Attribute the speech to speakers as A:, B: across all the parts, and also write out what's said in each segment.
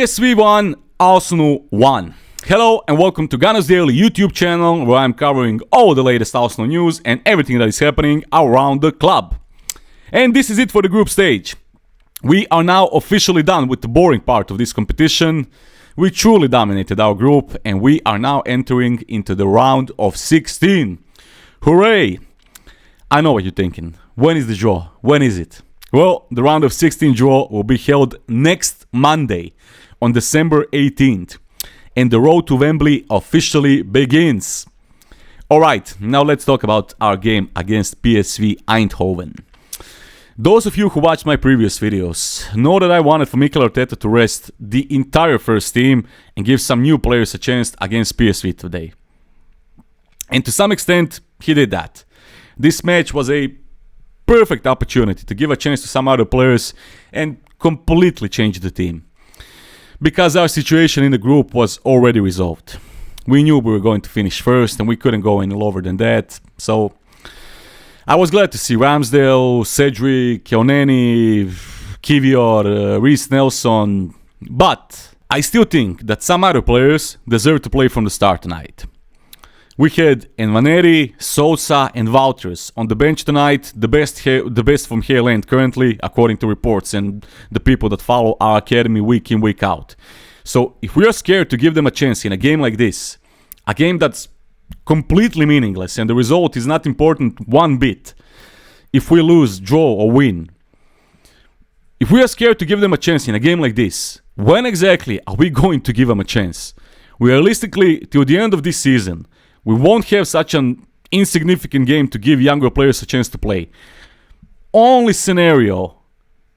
A: PSV won, Arsenal won. Hello and welcome to Gunners Daily YouTube channel, where I'm covering all the latest Arsenal news and everything that is happening around the club. And this is it for the group stage. We are now officially done with the boring part of this competition. We truly dominated our group and we are now entering into the round of 16. Hooray! I know what you're thinking. When is the draw? When is it? Well, the round of 16 draw will be held next Monday on December 18th. And the road to Wembley officially begins. Alright, now let's talk about our game against PSV Eindhoven. Those of you who watched my previous videos know that I wanted for Mikel Arteta to rest the entire first team and give some new players a chance against PSV today. And to some extent, he did that. This match was a perfect opportunity to give a chance to some other players and completely change the team. Because our situation in the group was already resolved. We knew we were going to finish first and we couldn't go any lower than that. So I was glad to see Ramsdale, Cedric, Kioneni, Kivior, Reece Nelson. But I still think that some other players deserve to play from the start tonight. We had Enquiries, Sousa and Wouters on the bench tonight, the best from Haaland currently, according to reports and the people that follow our academy week in, week out. So if we are scared to give them a chance in a game like this, a game that's completely meaningless and the result is not important one bit, if we lose, draw or win, if we are scared to give them a chance in a game like this, when exactly are we going to give them a chance? Realistically, till the end of this season, we won't have such an insignificant game to give younger players a chance to play. Only scenario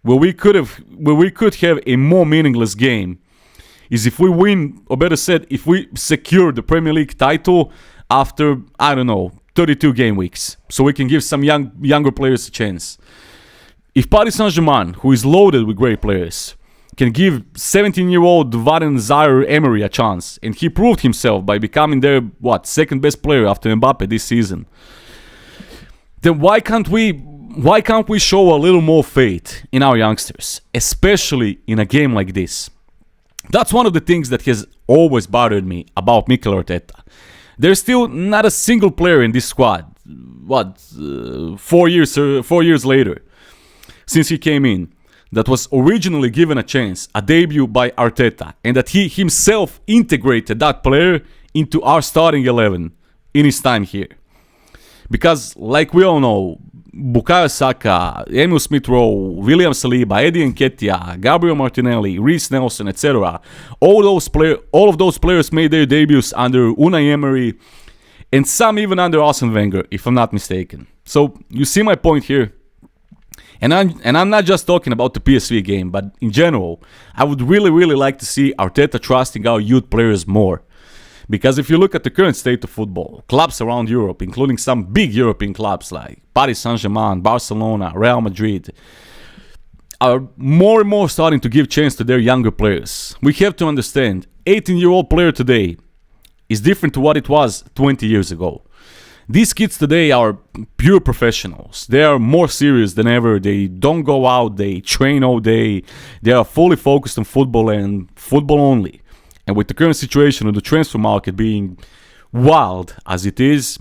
A: where we could have a more meaningless game is if we win, or better said, if we secure the Premier League title after, 32 game weeks. So we can give some younger players a chance. If Paris Saint-Germain, who is loaded with great players, can give 17-year-old Warren Zaire-Emery a chance, and he proved himself by becoming their, second best player after Mbappe this season, then why can't we show a little more faith in our youngsters, especially in a game like this? That's one of the things that has always bothered me about Mikel Arteta. There's still not a single player in this squad, 4 years later, since he came in, that was originally given a chance, a debut by Arteta, and that he himself integrated that player into our starting 11 in his time here. Because, like we all know, Bukayo Saka, Emil Smith-Rowe, William Saliba, Eddie Nketiah, Gabriel Martinelli, Reece Nelson, etc. All of those players made their debuts under Unai Emery, and some even under Arsene Wenger, if I'm not mistaken. So, you see my point here. And I'm not just talking about the PSV game, but in general, I would really like to see Arteta trusting our youth players more. Because if you look at the current state of football, clubs around Europe, including some big European clubs like Paris Saint-Germain, Barcelona, Real Madrid, are more and more starting to give chance to their younger players. We have to understand, 18-year-old player today is different to what it was 20 years ago. These kids today are pure professionals. They are more serious than ever. They don't go out, they train all day. They are fully focused on football and football only. And with the current situation of the transfer market being wild as it is,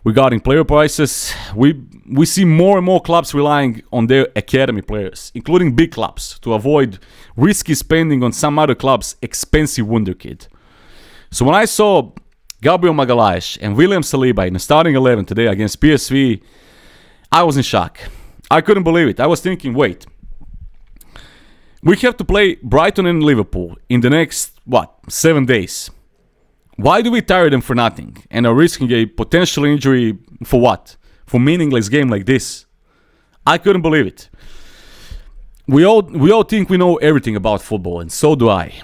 A: regarding player prices, we see more and more clubs relying on their academy players, including big clubs, to avoid risky spending on some other club's expensive wunderkid. So when I saw Gabriel Magalhaes and William Saliba in the starting 11 today against PSV, I was in shock. I couldn't believe it. I was thinking, wait, we have to play Brighton and Liverpool in the next, 7 days. Why do we tire them for nothing and are risking a potential injury for what? For a meaningless game like this? I couldn't believe it. We all think we know everything about football, and so do I.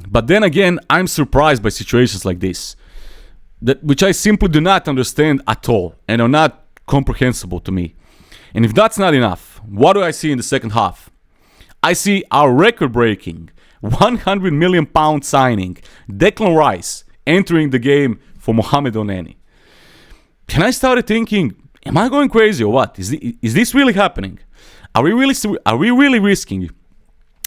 A: But then again, I'm surprised by situations like this, which I simply do not understand at all and are not comprehensible to me. And if that's not enough, what do I see in the second half? I see our record-breaking £100 million signing, Declan Rice, entering the game for Mohamed Elneny. And I started thinking, am I going crazy or what? Is this really happening? Are we really risking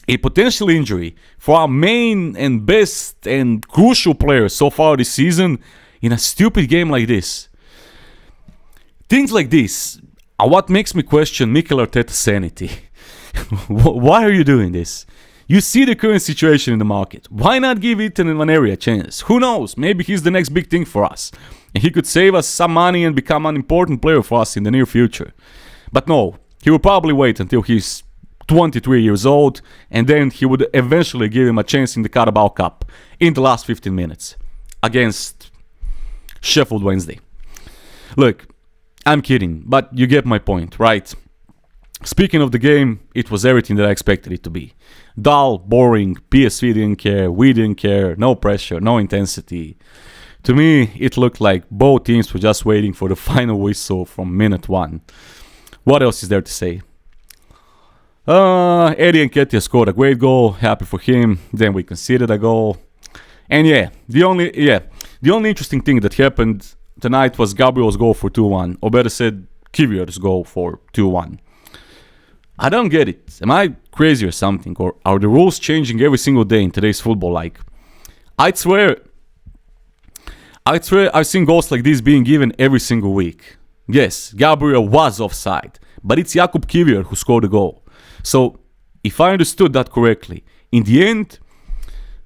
A: a potential injury for our main and best and crucial player so far this season in a stupid game like this. Things like this are what makes me question Mikel Arteta's sanity. Why are you doing this? You see the current situation in the market. Why not give Ethan and Vanery a chance? Who knows? Maybe he's the next big thing for us. And he could save us some money and become an important player for us in the near future. But no, he will probably wait until he's 23 years old, and then he would eventually give him a chance in the Carabao Cup in the last 15 minutes against Sheffield Wednesday. Look, I'm kidding, but you get my point, right? Speaking of the game, it was everything that I expected it to be. Dull, boring, PSV didn't care, we didn't care, no pressure, no intensity. To me, it looked like both teams were just waiting for the final whistle from minute 1. What else is there to say? Eddie Nketiah scored a great goal, happy for him. Then we conceded a goal. And the only interesting thing that happened tonight was Gabriel's goal for 2-1, or better said, Kivier's goal for 2-1. I don't get it. Am I crazy or something? Or are the rules changing every single day in today's football? Like, I swear I've seen goals like this being given every single week. Yes, Gabriel was offside, but it's Jakub Kivier who scored the goal. So, if I understood that correctly, in the end,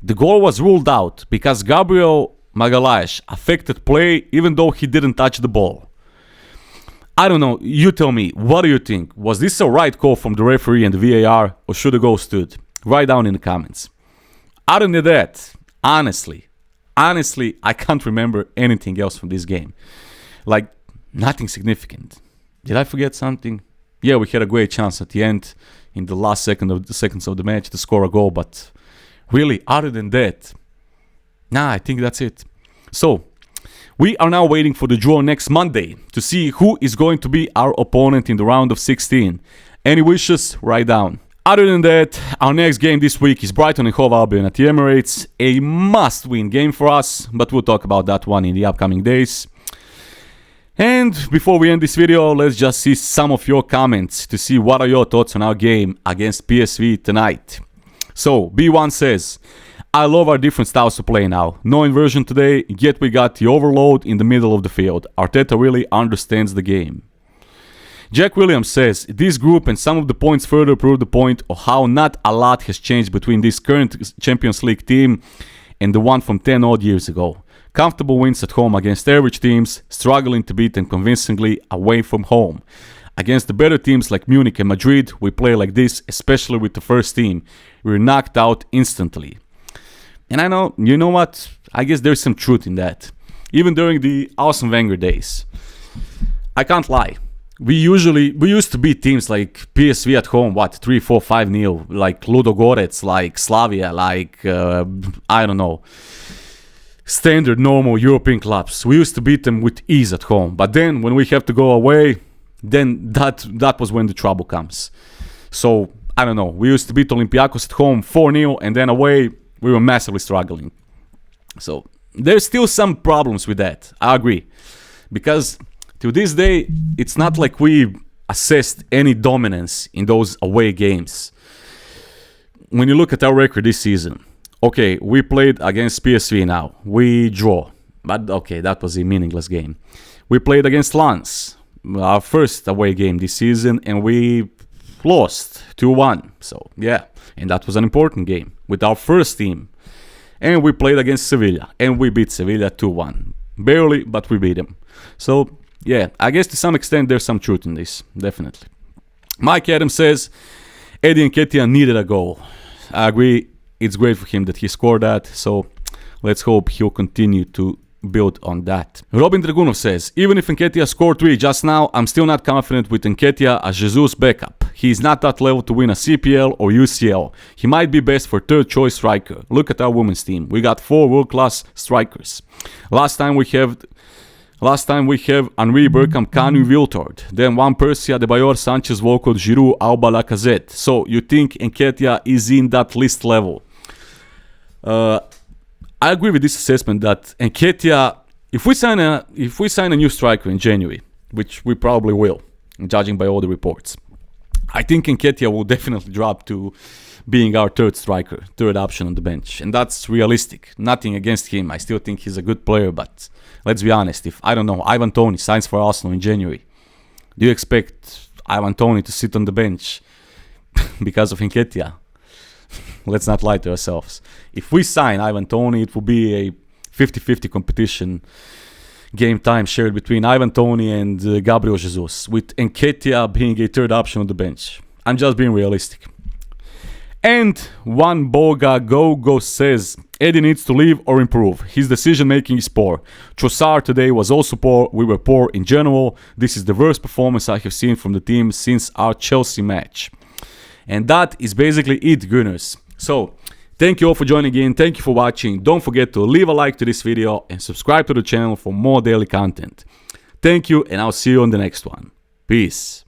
A: the goal was ruled out because Gabriel Magalhaes affected play even though he didn't touch the ball. I don't know, you tell me, what do you think? Was this a right call from the referee and the VAR, or should the goal stood? Write down in the comments. Other than that, honestly, I can't remember anything else from this game. Like, nothing significant. Did I forget something? Yeah, we had a great chance at the end, in the last seconds of the match, to score a goal, but really, other than that, I think that's it. So, we are now waiting for the draw next Monday to see who is going to be our opponent in the round of 16. Any wishes? Write down. Other than that, our next game this week is Brighton and Hove Albion at the Emirates. A must-win game for us, but we'll talk about that one in the upcoming days. And before we end this video, let's just see some of your comments to see what are your thoughts on our game against PSV tonight. So, B1 says, I love our different styles to play now. No inversion today, yet we got the overload in the middle of the field. Arteta really understands the game. Jack Williams says, this group and some of the points further prove the point of how not a lot has changed between this current Champions League team and the one from 10 odd years ago. Comfortable wins at home against average teams, struggling to beat them convincingly away from home. Against the better teams like Munich and Madrid, we play like this, especially with the first team. We're knocked out instantly. And I know, you know what? I guess there's some truth in that. Even during the Arsene Wenger days. I can't lie. We used to beat teams like PSV at home, 3-4, 5-0, like Ludogorets, like Slavia, like, I don't know, standard, normal European clubs. We used to beat them with ease at home. But then, when we have to go away, then that was when the trouble comes. So, I don't know, we used to beat Olympiacos at home 4-0, and then away, we were massively struggling. So, there's still some problems with that, I agree. Because to this day, it's not like we assessed any dominance in those away games. When you look at our record this season, okay, we played against PSV now. We draw. But okay, that was a meaningless game. We played against Lens, our first away game this season, and we lost 2-1. So, yeah, and that was an important game with our first team. And we played against Sevilla, and we beat Sevilla 2-1. Barely, but we beat them. So, yeah, I guess to some extent there's some truth in this, definitely. Mike Adams says, Eddie Nketiah needed a goal. I agree, it's great for him that he scored that, so let's hope he'll continue to build on that. Robin Dragunov says, even if Nketiah scored 3 just now, I'm still not confident with Nketiah as Jesus' backup. He's not that level to win a CPL or UCL. He might be best for third choice striker. Look at our women's team. We got 4 world-class strikers. Last time we have Henri, Bergkamp, Kanu, Wiltord. Then Van Persie, Adebayor, Sanchez, Walcott, Giroud, Alba, Lacazette. So you think Nketiah is in that list level? I agree with this assessment that Nketiah, if we sign a new striker in January, which we probably will, judging by all the reports, I think Nketiah will definitely drop to being our third striker, third option on the bench. And that's realistic. Nothing against him. I still think he's a good player, but let's be honest. If, I don't know, Ivan Toney signs for Arsenal in January, do you expect Ivan Toney to sit on the bench because of Nketiah? Let's not lie to ourselves. If we sign Ivan Toney, it will be a 50-50 competition, game time shared between Ivan Toney and Gabriel Jesus, with Nketiah being a third option on the bench. I'm just being realistic. And one Boga Go says, Eddie needs to leave or improve. His decision making is poor. Trossard today was also poor. We were poor in general. This is the worst performance I have seen from the team since our Chelsea match. And that is basically it, Gunners. So, thank you all for joining in. Thank you for watching. Don't forget to leave a like to this video and subscribe to the channel for more daily content. Thank you, and I'll see you on the next one. Peace.